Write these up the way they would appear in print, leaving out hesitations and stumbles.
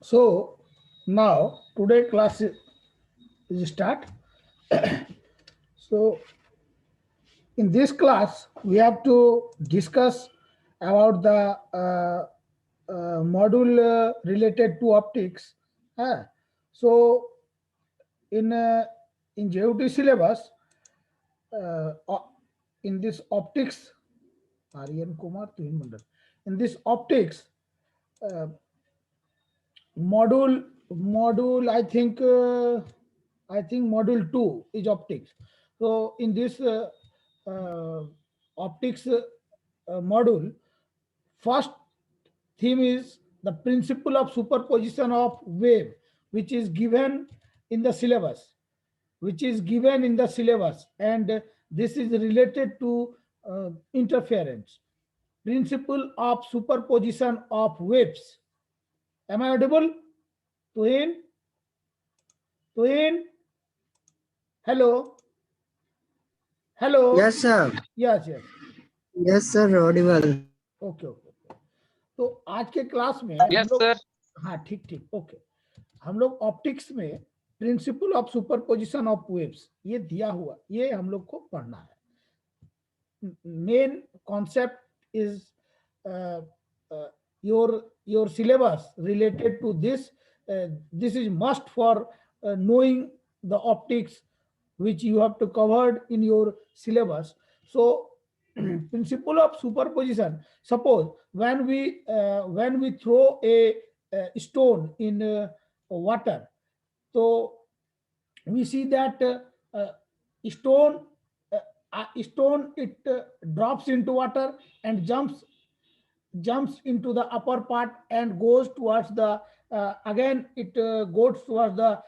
So now today class is start. So in this class we have to discuss about the module related to optics. Uh, so in uh, in JUT syllabus, in this optics, Aryan Kumar Tuhin Mandal. In this optics uh, module I think module 2 is optics. So in this uh, optics module, first theme is the principle of superposition of wave, which is given in the syllabus, and this is related to interference. Principle of superposition of waves. Am I audible? Tuhin? Tuhin? Hello? Hello? Yes, sir. Yes, yes. Yes, sir. Audible. Okay okay okay. तो आज के class में हम Yes, लोग, sir. हाँ ठीक ठीक okay, हम लोग ऑप्टिक्स में principle of superposition of waves ये दिया हुआ, ये हम लोग को पढ़ना है। Main concept is your syllabus related to this. This is must for knowing the optics which you have to covered in your syllabus. So principle of superposition, suppose when we throw a stone in water, so we see that stone stone it drops into water and jumps into the upper part and goes towards the again it goes towards the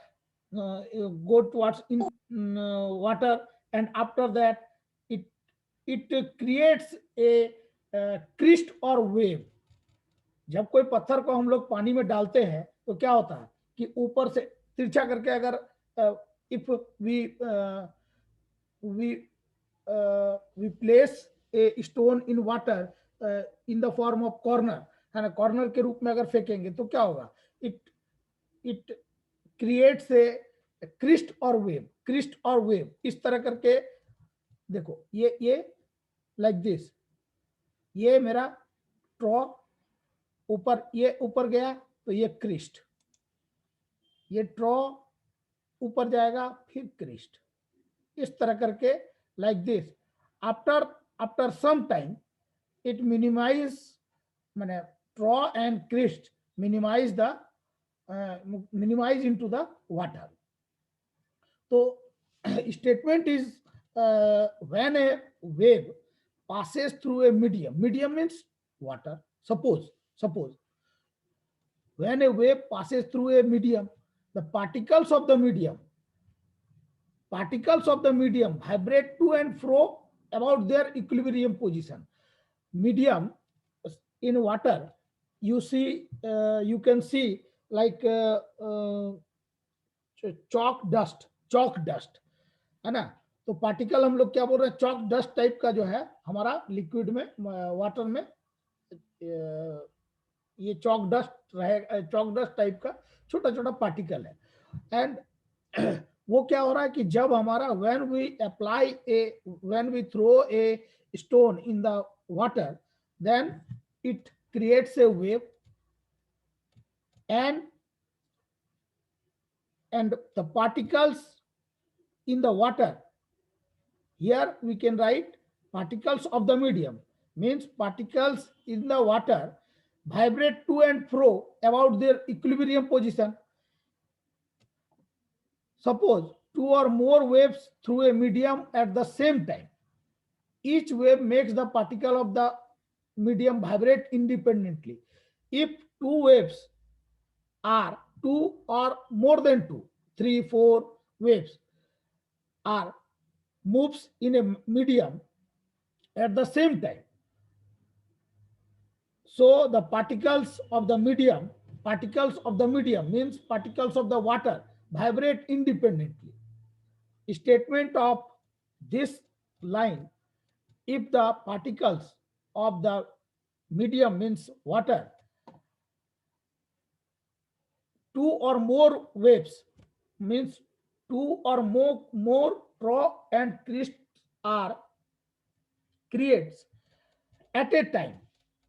go towards in water, and after that it creates a crest or wave. जब कोई पत्थर को हम लोग पानी में डालते हैं तो क्या होता है कि ऊपर से तिरछा करके अगर if we we place a stone in water in the form of corner, है ना, कॉर्नर के रूप में अगर फेंकेंगे तो क्या होगा, it it creates a crest और वेव इस तरह करके। देखो ये लाइक दिस, ये मेरा ट्रॉ ऊपर, ये ऊपर गया तो ये क्रिस्ट, ये ट्रॉ ऊपर जाएगा फिर क्रिस्ट, इस तरह करके like this. After after some time it minimize, मैंने ट्रॉ एंड क्रिस्ट minimize the minimize into the water. तो statement is when a wave passes through a medium means water. Suppose when a wave passes through a medium, the particles of the medium vibrate to and fro about their equilibrium position. Medium in water, you see, you can see like chalk dust, है ना। तो particle हम लोग क्या बोल रहे हैं, chalk dust type का जो है हमारा लिक्विड में वाटर में ये चॉक डस्ट रहे, चॉक डस्ट टाइप का छोटा छोटा पार्टिकल है। एंड वो क्या हो रहा है कि जब हमारा when we throw a stone in the water, then it creates a wave, and the particles in the water, here we can write particles of the medium, means particles in the water vibrate to and fro about their equilibrium position. Suppose two or more waves through a medium at the same time. Each wave makes the particle of the medium vibrate independently. If two waves are two or more than two, three, four waves are moves in a medium at the same time, so the particles of the medium means particles of the water vibrate independently. Statement of this line, if the particles of the medium means water two or more waves, means two or more trough and crest are creates at a time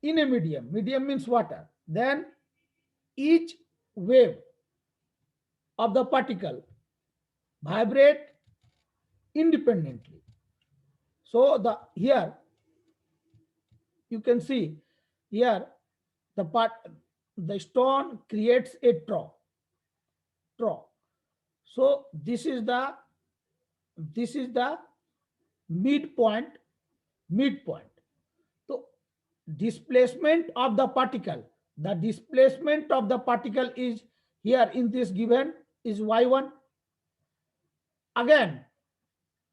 in a medium means water, then each wave of the particle vibrate independently. So here you can see here the stone creates a trough. So this is the midpoint. So displacement of the particle, is here in this given is y1. Again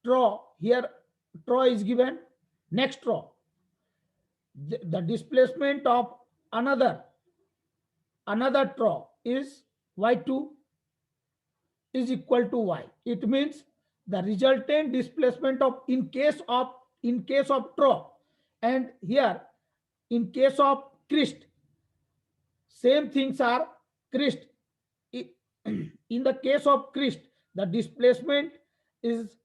trough is given. Next trough, the displacement of another trough is y2 is equal to y. It means the resultant displacement of in case of trough, and here in case of crest, same things are crest. In the case of crest, the displacement is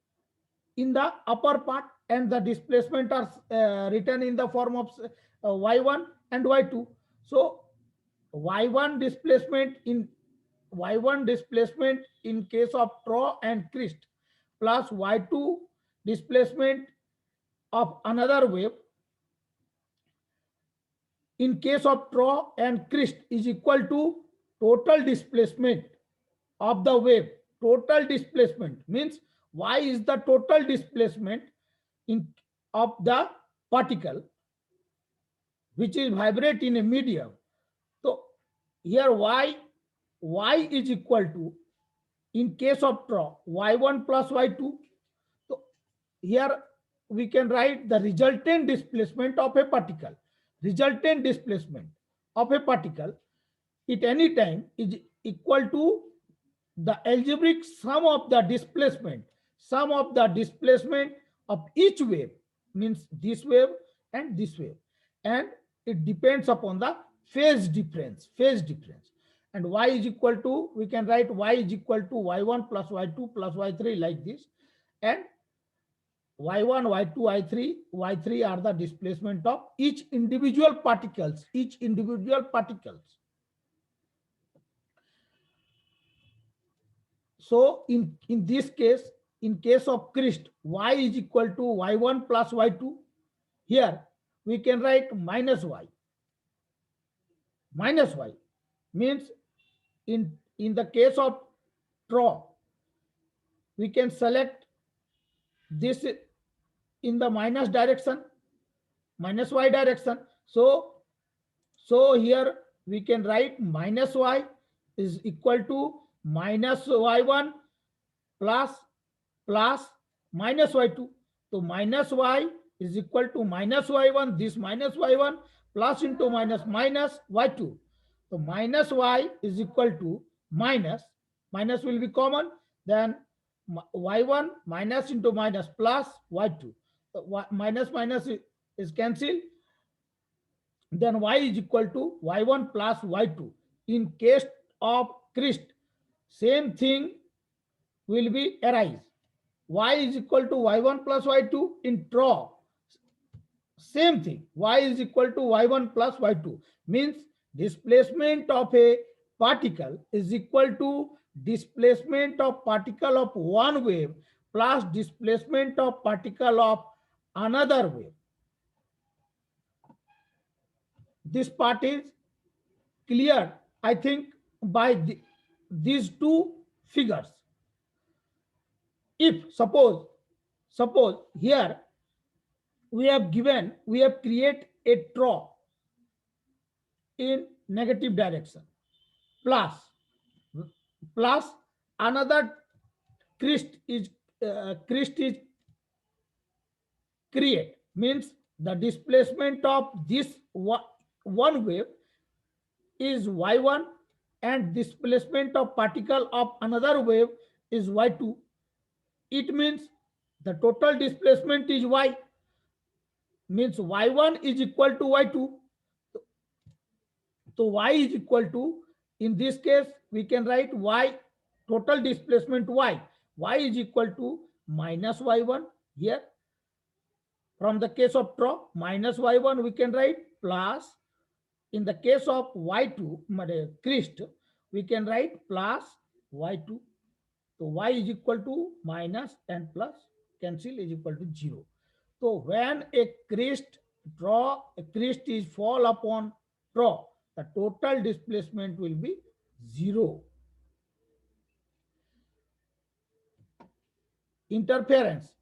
in the upper part, and the displacement are written in the form of y1 and y2. So y1 displacement in case of trough and crest plus y2 displacement of another wave in case of trough and crest is equal to total displacement of the wave. Total displacement means y is the total displacement of the particle which is vibrate in a medium. So here y is equal to, in case of trough, y1 plus y2. So here we can write the resultant displacement of a particle. Resultant displacement of a particle at any time is equal to the algebraic sum of the displacement of each wave, means this wave and this wave, and it depends upon the phase difference. And y is equal to, we can write y is equal to y1 plus y2 plus y3 like this, and y1, y2, y3 are the displacement of each individual particles. So in this case, in case of crest, y is equal to y1 plus y2. Here we can write minus y means in the case of trough, we can select this in the minus y direction. So here we can write minus y is equal to minus y1 plus minus y2. So minus y is equal to minus y1, this minus y1 plus into minus y2. So minus y is equal to minus will be common, then y1 minus into minus plus y2. So minus is cancelled, then y is equal to y1 plus y2. In case of crest, same thing will be arise. Y is equal to y1 plus y2. In trough, same thing, y is equal to y1 plus y2, means displacement of a particle is equal to displacement of particle of one wave plus displacement of particle of another wave. This part is clear, I think, by these two figures. If suppose here we have create a trough in negative direction plus another crest is create, means the displacement of this one wave is y1 and displacement of particle of another wave is y2. It means the total displacement is y, means y1 is equal to y2. So y is equal to In this case, we can write y, total displacement y is equal to minus y1 here. From the case of draw, minus y1 we can write plus, in the case of y2 crest, we can write plus y2. So y is equal to minus and plus, cancel, is equal to 0. So when a crest is fall upon draw, the total displacement will be 0. Interference.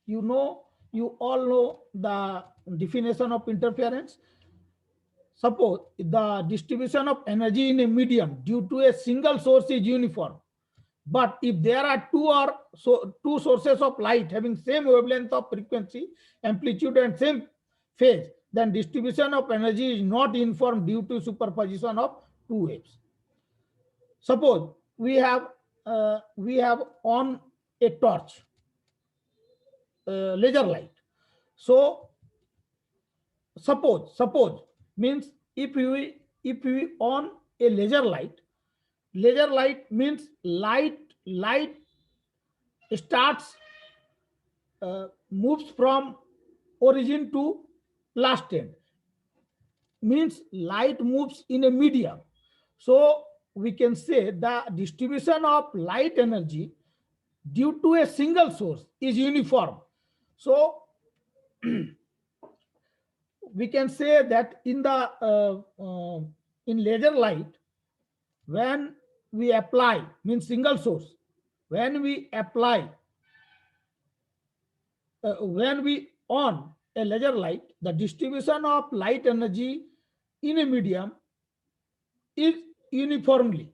You all know the definition of interference. Suppose the distribution of energy in a medium due to a single source is uniform, but if there are two sources of light having same wavelength of frequency, amplitude, and same phase, then distribution of energy is not uniform due to superposition of two waves. Suppose we have on a torch, laser light. So suppose means if we on a laser light means light starts moves from origin to last end, means light moves in a medium. So we can say the distribution of light energy due to a single source is uniform. So we can say that in laser light, when we apply, means single source, when we on a laser light, the distribution of light energy in a medium is uniformly.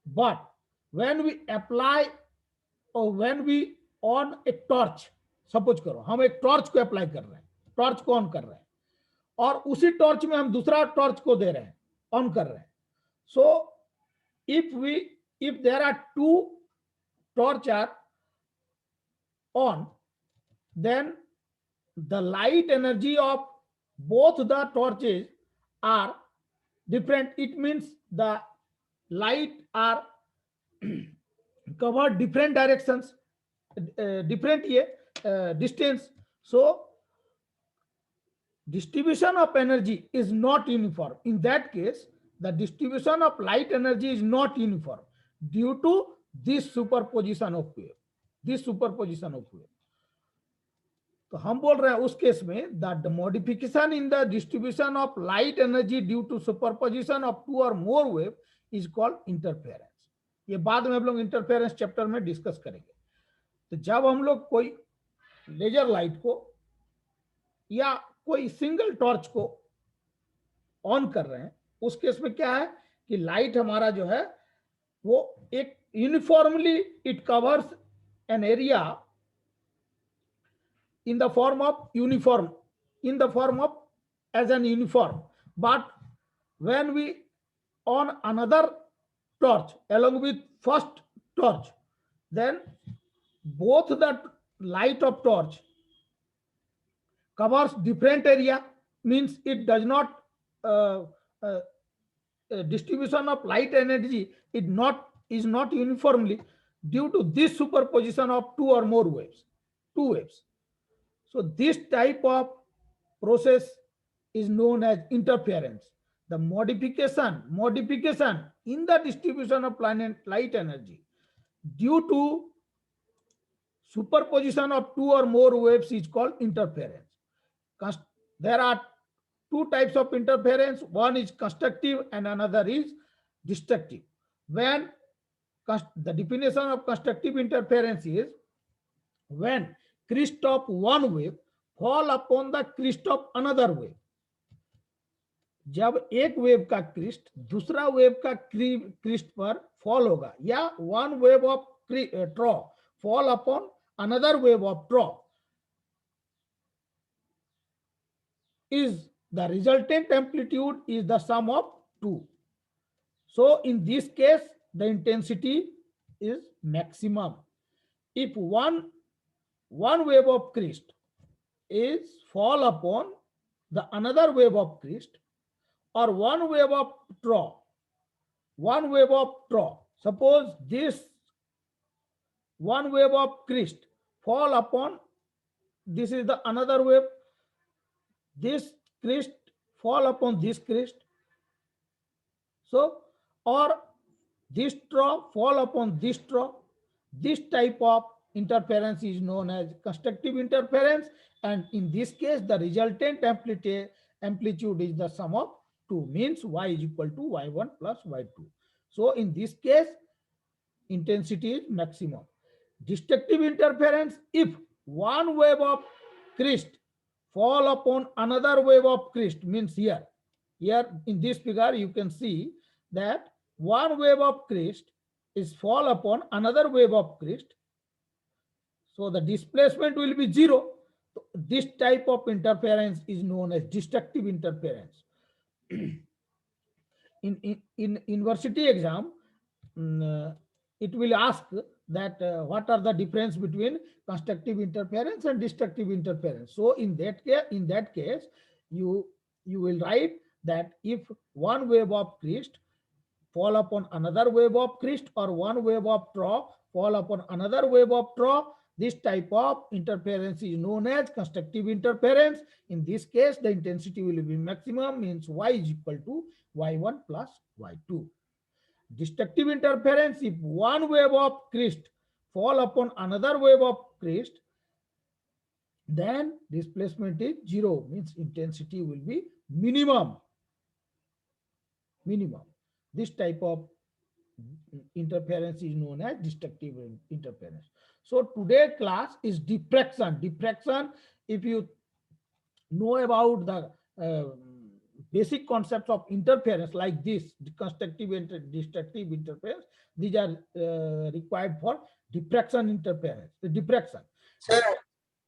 But when we apply और when we on a torch, suppose करो हम एक torch को apply कर रहे हैं, torch को on कर रहे हैं, और उसी टॉर्च में हम दूसरा टॉर्च को दे रहे हैं, ऑन कर रहे हैं. सो if there are two torch are on, then the light energy of both the torches are different. It means the light are cover different directions, different distance. So distribution of energy is not uniform. In that case, the distribution of light energy is not uniform due to this superposition of wave. तो हम बोल रहे हैं उस case में the modification in the distribution of light energy due to superposition of two or more wave is called interference. ये बाद में हम लोग इंटरफेरेंस चैप्टर में डिस्कस करेंगे. तो जब हम लोग कोई लेजर लाइट को या कोई सिंगल टॉर्च को ऑन कर रहे हैं, उस केस में क्या है कि लाइट हमारा जो है वो एक uniformly it covers an area in the form of as an uniform. But when we on another torch along with first torch, then both the light of torch covers different area, means it does not distribution of light energy is not uniformly due to this superposition of two or more waves, two waves. So this type of process is known as interference. The modification in the distribution of light energy due to superposition of two or more waves is called interference. There are two types of interference. One is constructive and another is destructive. When the definition of constructive interference is when crest of one wave fall upon the crest of another wave. जब एक wave का Christ दूसरा wave का Christ पर fall होगा, या one wave of ट्रॉ fall upon another wave of ट्रॉ, is the resultant amplitude is the sum of two. So in this case the intensity is maximum. If one wave of crest is fall upon the another wave of crest, or one wave of draw, one wave of draw. Suppose this one wave of crest fall upon, this is the another wave, this crest fall upon this crest. So, or this straw fall upon this straw. This type of interference is known as constructive interference, and in this case the resultant amplitude is the sum of two, means y is equal to y1 plus y2. So in this case intensity is maximum. Destructive interference, if one wave of crest fall upon another wave of crest, means here in this figure you can see that one wave of crest is fall upon another wave of crest, so the displacement will be zero. This type of interference is known as destructive interference. in university exam, it will ask that what are the difference between constructive interference and destructive interference. So in that case you will write that if one wave of crest fall upon another wave of crest, or one wave of trough fall upon another wave of trough, this type of interference is known as constructive interference. In this case the intensity will be maximum, means y is equal to y1 plus y2. Destructive interference, if one wave of crest fall upon another wave of crest, then displacement is zero, means intensity will be minimum. This type of interference is known as destructive interference. So today class is diffraction. Diffraction, if you know about the basic concepts of interference like this, constructive and destructive interference, these are required for diffraction interference. The diffraction. Sir,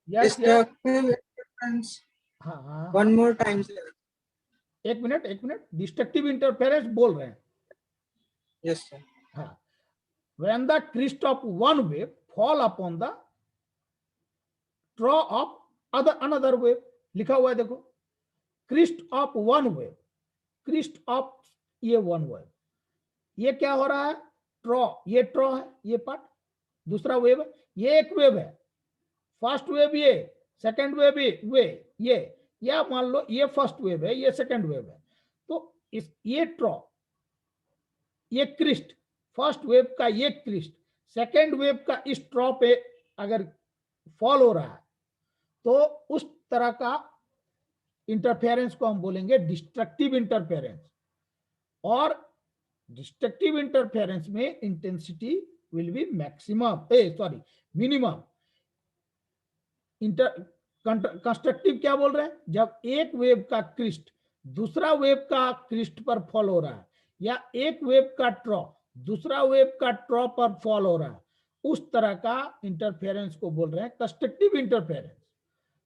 Yes, destructive interference. हाँ, One more time, sir. एक minute, destructive interference बोल रहे हैं. Yes, sir. हाँ, when the crest of one wave fall upon the trough of another wave, लिखा हुआ है देखो, crest of one wave, crest of ये one wave, ये क्या हो रहा है, ट्रॉ, ये ट्रॉ है, ये पार्ट, दूसरा वेव है, ये एक वेव है, फर्स्ट वेव ये, सेकंड वेव ये, या मान लो ये फर्स्ट वेव है, ये सेकंड वेव है, तो इस ये ट्रॉ, ये क्रिस्ट, फर्स्ट वेव का ये क्रिस्ट, सेकंड वेव का इस ट्रॉ पे अगर फॉल हो रहा है, तो उस तरह का इंटरफेरेंस को हम बोलेंगे डिस्ट्रक्टिव इंटरफेरेंस. और डिस्ट्रक्टिव इंटरफेरेंस में intensity will be minimum. Constructive क्या बोल रहे हैं, जब एक वेव का क्रिस्ट दूसरा वेव का क्रिस्ट पर फॉल हो रहा है, या एक वेव का ट्रॉ दूसरा वेव का ट्रॉ पर फॉल हो रहा है, उस तरह का इंटरफेरेंस को बोल रहे हैं कंस्ट्रक्टिव इंटरफेरेंस.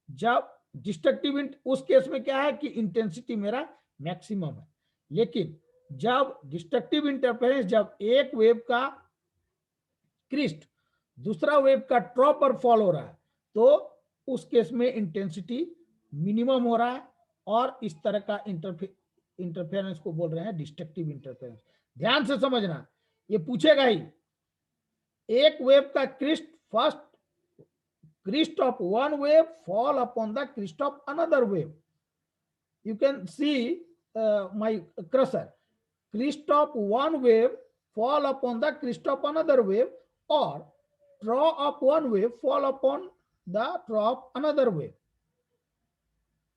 जब डिस्ट्रक्टिव, उस केस में क्या है कि इंटेंसिटी मेरा मैक्सिमम है. लेकिन जब डिस्ट्रक्टिव इंटरफेरेंस, जब एक वेव का क्रिस्ट दूसरा वेव का ट्रॉ पर फॉल हो रहा है, तो उस केस में इंटेंसिटी मिनिमम हो रहा है, और इस तरह का इंटरफेरेंस को बोल रहे हैं डिस्ट्रक्टिव इंटरफेरेंस. ध्यान से समझना, ये पूछेगा ही. एक वेव का crest, first crest of one wave fall upon the crest of another wave. You can see my cursor. Crest of one wave fall upon the crest of another wave, or trough of one wave fall upon the trough of another wave.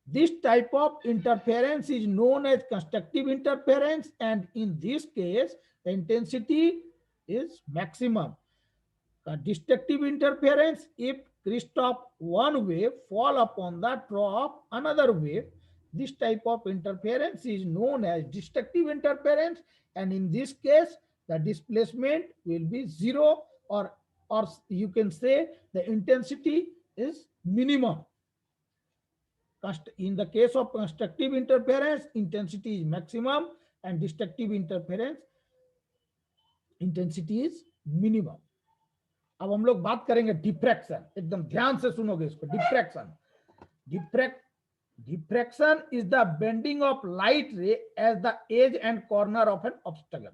This type of interference is known as constructive interference, and in this case the intensity is maximum. Destructive interference, if crest of one wave fall upon the trough of another wave, this type of interference is known as destructive interference, and in this case the displacement will be zero, or you can say the intensity is minimum. In the case of constructive interference, intensity is maximum, and destructive interference intensity is minimum. अब हम लोग बात करेंगे diffraction. एकदम ध्यान से सुनोगे इसको. Diffraction, Diffraction is the bending of light ray as the edge and corner of an obstacle,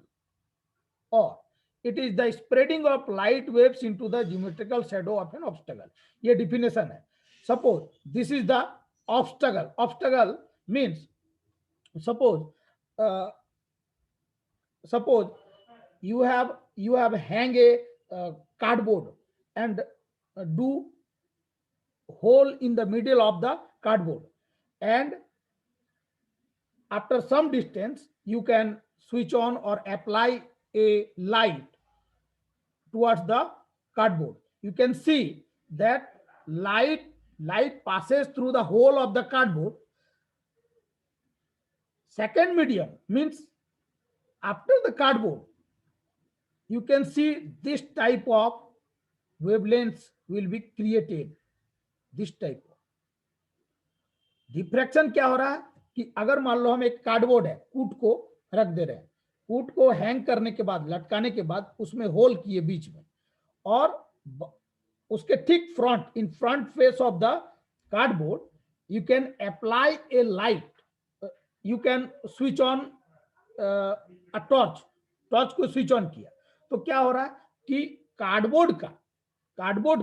or it is the spreading of light waves into the geometrical shadow of an obstacle. ये definition है. Suppose this is the obstacle. Obstacle means, suppose uh, suppose you have hang a cardboard and do hole in the middle of the cardboard, and after some distance you can switch on or apply a light towards the cardboard. You can see that light passes through the hole of the cardboard. Second medium means after the cardboard, you can see this type of wavelengths will be created. This type of diffraction क्या हो रहा है कि अगर मान लो हम एक cardboard है, कूट को रख दे रहे हैं, कूट को हैंग करने के बाद, लटकाने के बाद उसमें होल किए बीच में, और उसके ठीक front, in front face of the cardboard you can apply A light, you can switch on a torch को स्विच ऑन किया तो क्या हो रहा है कि कार्डबोर्ड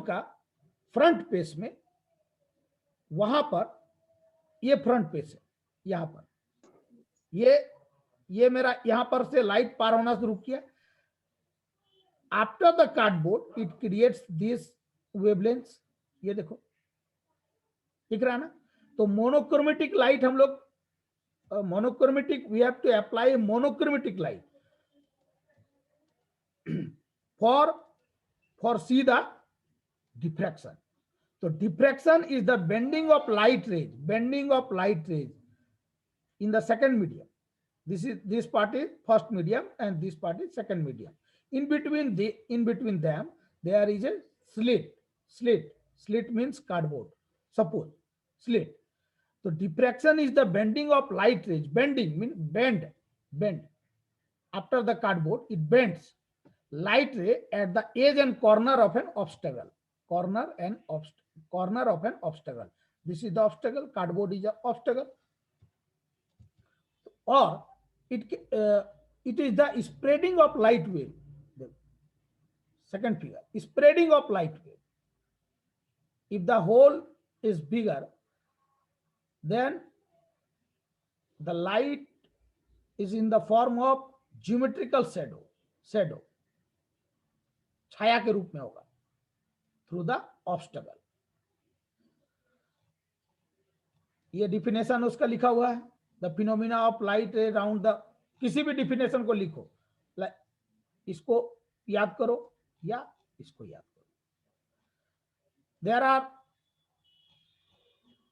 का फ्रंट पेस में, वहां पर ये फ्रंट पेस है, यहां पर ये मेरा यहां पर से लाइट पार होना शुरू किया. After the cardboard it creates this wavelengths. ये देखो दिख रहा है ना. तो मोनोक्रोमेटिक लाइट हम लोग, monochromatic, we have to apply monochromatic light for see the diffraction. So diffraction is the bending of light rays in the second medium. This part is first medium and this part is second medium. In between them there is a slit means cardboard, suppose slit. So diffraction is the bending of light rays. Bending means bend. After the cardboard it bends light ray at the edge and corner of an obstacle. Corner of an obstacle. This is the obstacle. Cardboard is the obstacle. Or it is the spreading of light wave. Second figure, spreading of light wave. If the hole is bigger, then the light is in the form of geometrical shadow, छाया के रूप में होगा, through the obstacle. ये definition उसका लिखा हुआ है, the phenomena of light रे राउंड द, किसी भी डिफिनेशन को लिखो, इसको याद करो या इसको याद करो. देयर आर,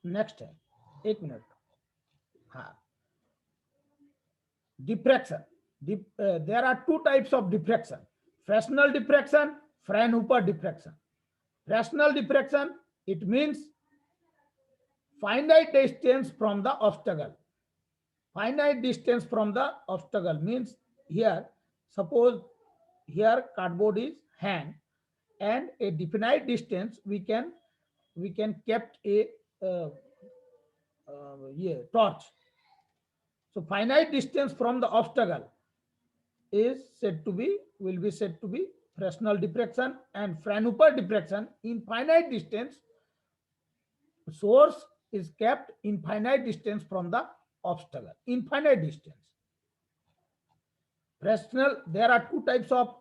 नेक्स्ट है, एक मिनट, हाँ, diffraction. There are two types of diffraction. Fresnel diffraction, Fraunhofer diffraction. Fresnel diffraction, it means finite distance from the obstacle. Finite distance from the obstacle means here, suppose here cardboard is hang, and a definite distance we can kept a torch. So finite distance from the obstacle is will be said to be Fresnel diffraction. And Fraunhofer diffraction, in finite distance, source is kept infinite distance from the obstacle, infinite distance. Fresnel, there are two types of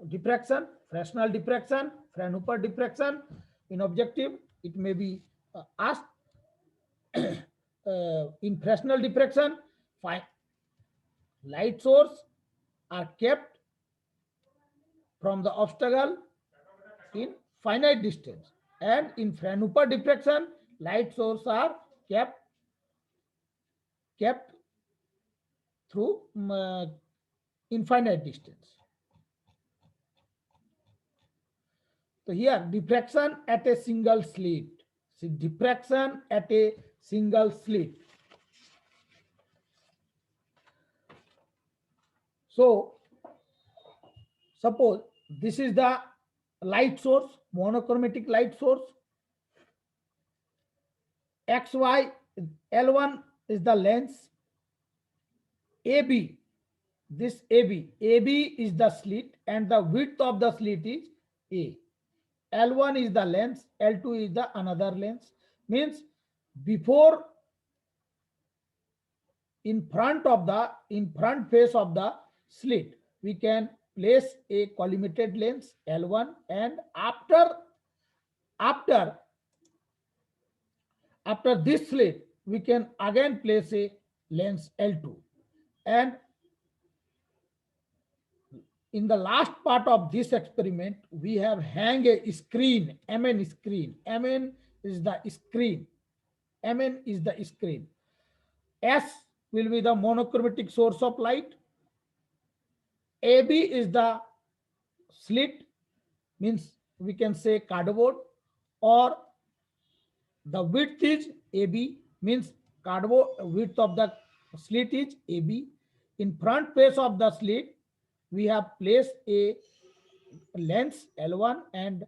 diffraction: Fresnel diffraction, Fraunhofer diffraction. In objective it may be asked. In Fresnel diffraction, light source are kept from the obstacle in finite distance, and in Fraunhofer diffraction light source are kept through infinite distance. So here diffraction at a single slit. See, diffraction at a single slit. So suppose this is the light source, monochromatic light source, XY, L1 is the length, AB, this AB is the slit and the width of the slit is A. L1 is the length, L2 is the another length. Means before, in front face of the slit, we can place a collimated lens L1, and after this slit we can again place a lens L2, and in the last part of this experiment we have hang a screen, MN screen. MN is the screen. MN is the screen. S will be the monochromatic source of light. AB is the slit, means we can say cardboard, or the width is AB, means cardboard width of the slit is AB. In front face of the slit, we have placed a lens L1, and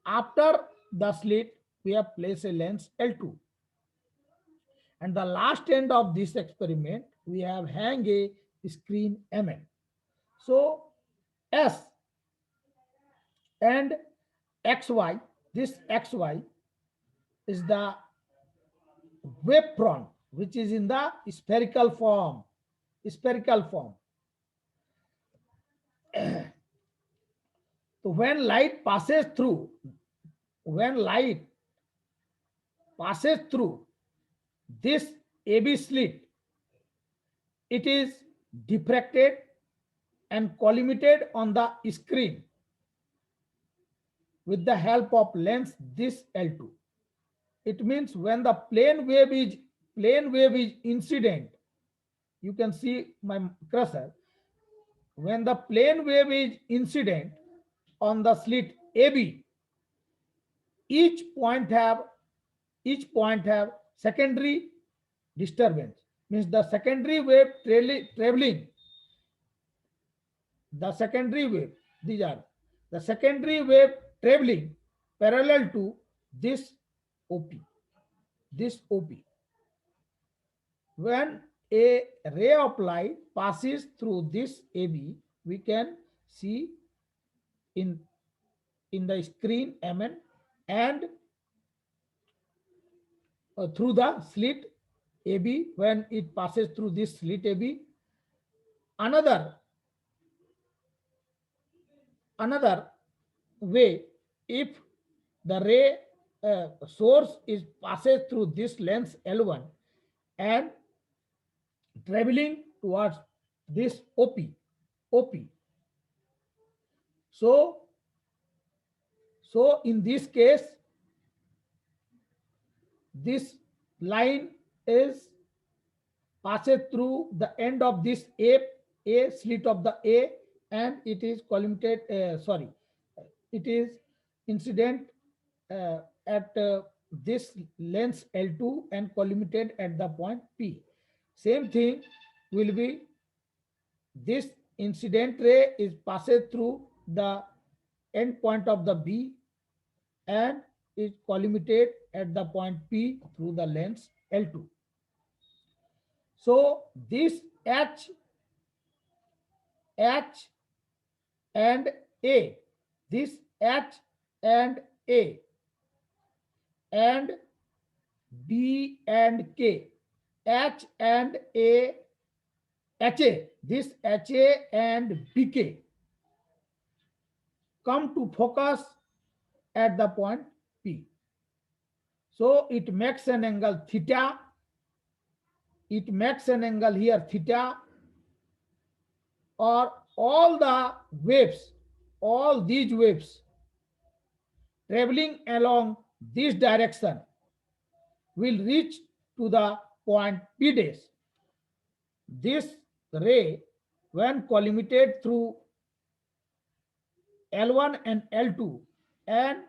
after the slit, we have placed a lens L2. And the last end of this experiment, we have hang a screen MN. So S and XY, this XY is the wavefront, which is in the spherical form. Spherical form. So when light passes through this AB slit, it is diffracted and collimated on the screen with the help of lens this L2. It means when the plane wave is incident, you can see my cursor. When the plane wave is incident on the slit AB, each point have secondary disturbance. Means the secondary wave traveling, the secondary wave, these are the secondary wave traveling parallel to this OP. When a ray of light passes through this AB, we can see in the screen MN, and through the slit AB, when it passes through this slit AB, another way, if the ray source is passes through this lens L1 and traveling towards this OP. So in this case, this line is passes through the end of this A slit of the A, and it is collimated, it is incident at this lens L2 and collimated at the point P. Same thing will be, this incident ray is passed through the end point of the B and is collimated at the point P through the lens L2. So this H and A, this H and A, and B and K, H and A, HA, this HA and BK come to focus at the point P. So it makes an angle theta. It makes an angle here theta, or all the waves, all these waves traveling along this direction will reach to the point P dash. This ray, when collimated through L1 and L2 and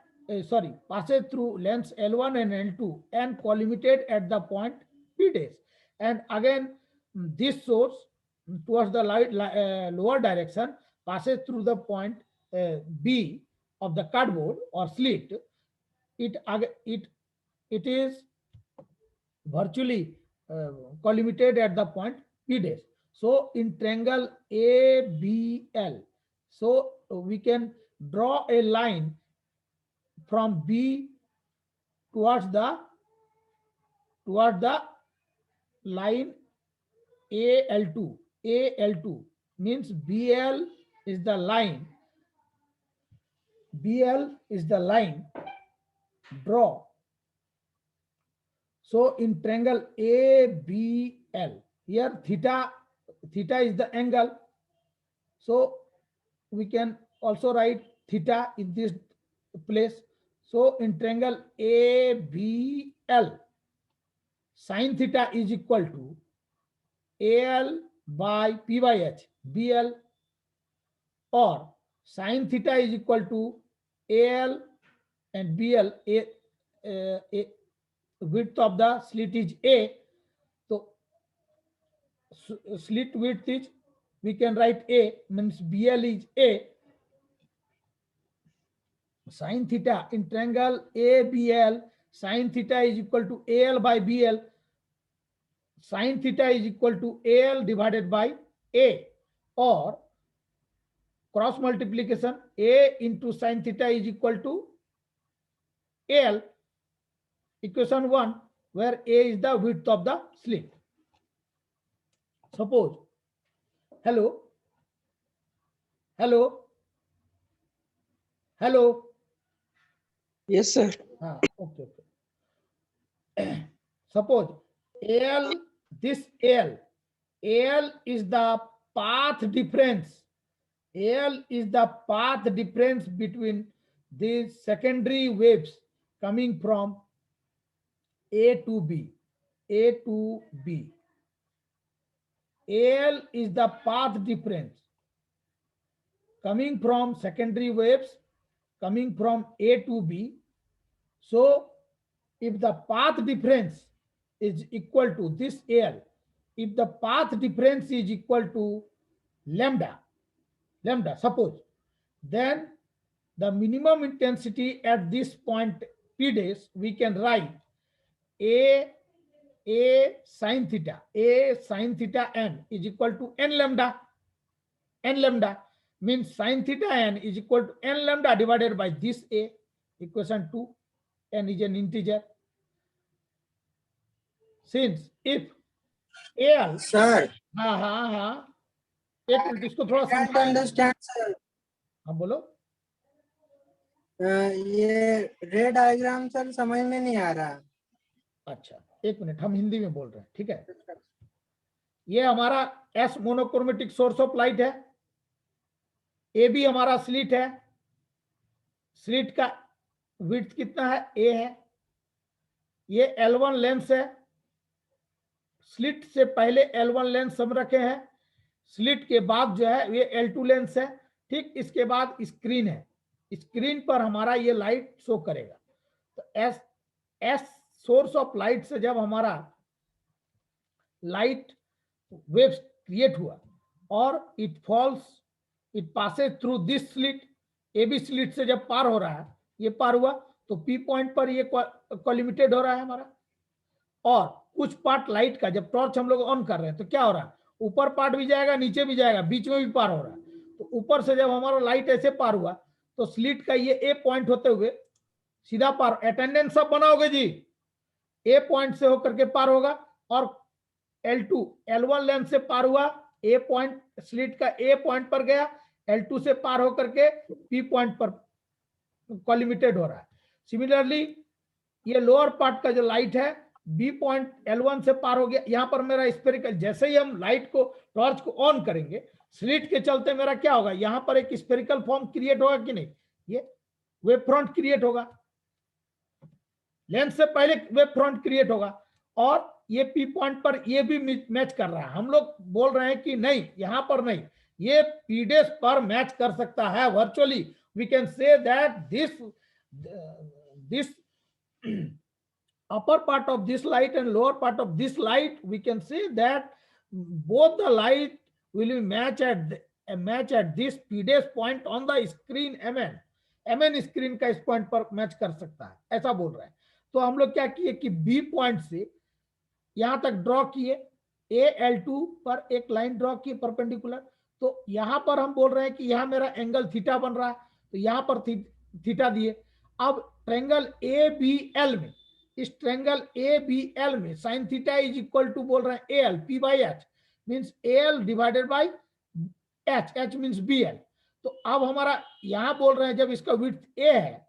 passes through lens L1 and L2 and collimated at the point P dash, and again this source towards the lower direction passes through the point B of the cardboard or slit. It is virtually collimated at the point P dash. So in triangle ABL, so we can draw a line from B towards the line AL2. AL2 means BL is the line. BL is the line. Draw. So in triangle ABL, here theta is the angle. So we can also write theta in this place. So in triangle ABL, sin theta is equal to AL by P by H, BL, or sin theta is equal to AL and BL, width of the slit is A. So slit width is, we can write A, means BL is A. Sin theta in triangle ABL, sin theta is equal to AL by BL. Sin theta is equal to AL divided by A, or cross multiplication, A into sin theta is equal to AL, equation 1, where A is the width of the slit. Suppose, hello, Yes, sir. Okay. Suppose AL, this AL is the path difference. AL is the path difference between these secondary waves coming from A to B. AL is the path difference coming from secondary waves coming from A to B. So if the path difference is equal to this AL, if the path difference is equal to lambda, suppose, then the minimum intensity at this point P dash, we can write A sin theta n is equal to n lambda. N lambda means sin theta n is equal to n lambda divided by this A, equation 2. N is an integer. Since if AL, Sir, हाँ, एक minute इसको थोड़ा can't understand, sir. हाँ बोलो. ये रे diagram sir समझ में नहीं आ रहा. अच्छा एक मिनट, हम हिंदी में बोल रहे हैं, ठीक है. ये हमारा S monochromatic source of light है. ए बी हमारा स्लिट है. स्लिट का विड्थ कितना है? ए है. ये L1 लेंस है. स्लिट से पहले L1 लेंस हम रखे हैं. स्लिट के बाद जो है ये L2 लेंस है. ठीक, इसके बाद स्क्रीन है. स्क्रीन पर हमारा ये लाइट शो करेगा. तो एस सोर्स ऑफ लाइट से जब हमारा लाइट वेव्स क्रिएट हुआ और it passes through this slit, A B slit से जब पार हो रहा है, ये पार हुआ तो पी पॉइंट पर ये कॉलिमिटेड हो रहा है हमारा. और कुछ पार्ट लाइट का जब टॉर्च हम लोग ऑन कर रहे हैं तो क्या हो रहा है, ऊपर पार्ट भी जाएगा, नीचे भी जाएगा, बीच में भी पार हो रहा है. तो ऊपर से जब हमारा लाइट ऐसे पार हुआ तो स्लिट का ये ए पॉइंट होते हुए सीधा पार, अटेंडेंस सब बनाओगे जी, ए पॉइंट से होकर के पार होगा. और L2 L1 लेंस से पार हुआ, ए पॉइंट स्लिट का ए पॉइंट पर गया, L2 से पार होकर के पी पॉइंट पर कॉलिमिटेड हो रहा है. सिमिलरली ये लोअर पार्ट का जो लाइट है बी पॉइंट L1 से पार हो गया. यहां पर मेरा स्फेरिकल, जैसे ही हम लाइट को टॉर्च को ऑन करेंगे स्लिट के चलते मेरा क्या होगा, यहां पर एक स्फेरिकल फॉर्म क्रिएट होगा कि नहीं, ये वेव फ्रंट क्रिएट होगा. लेंस से पहले वेव फ्रंट क्रिएट होगा और ये पी पॉइंट पर ये भी मैच कर रहा है. हम लोग बोल रहे हैं कि नहीं, यहां पर नहीं, ये पी डेश पर मैच कर सकता है. Virtually we can say that this upper part of this light and lower part of this light, we can say that both the light will be match at this p dash point on the screen. mn screen का इस point पर match कर सकता है, ऐसा बोल रहा है. तो हम लोग क्या किए कि बी पॉइंट से यहां तक ड्रॉ किए, AL2 पर एक लाइन ड्रॉ की परपेंडिकुलर, तो यहां पर हम बोल रहे हैं कि यहां मेरा एंगल थीटा बन रहा है, तो यहां पर थीटा दिए। अब ट्रायंगल ABL में, इस ट्रायंगल ABL में sine theta is equal to बोल रहे हैं AL, P by H means AL divided by H, H means BL। तो अब हमारा यहां बोल रहे हैं जब इसका विड्थ A है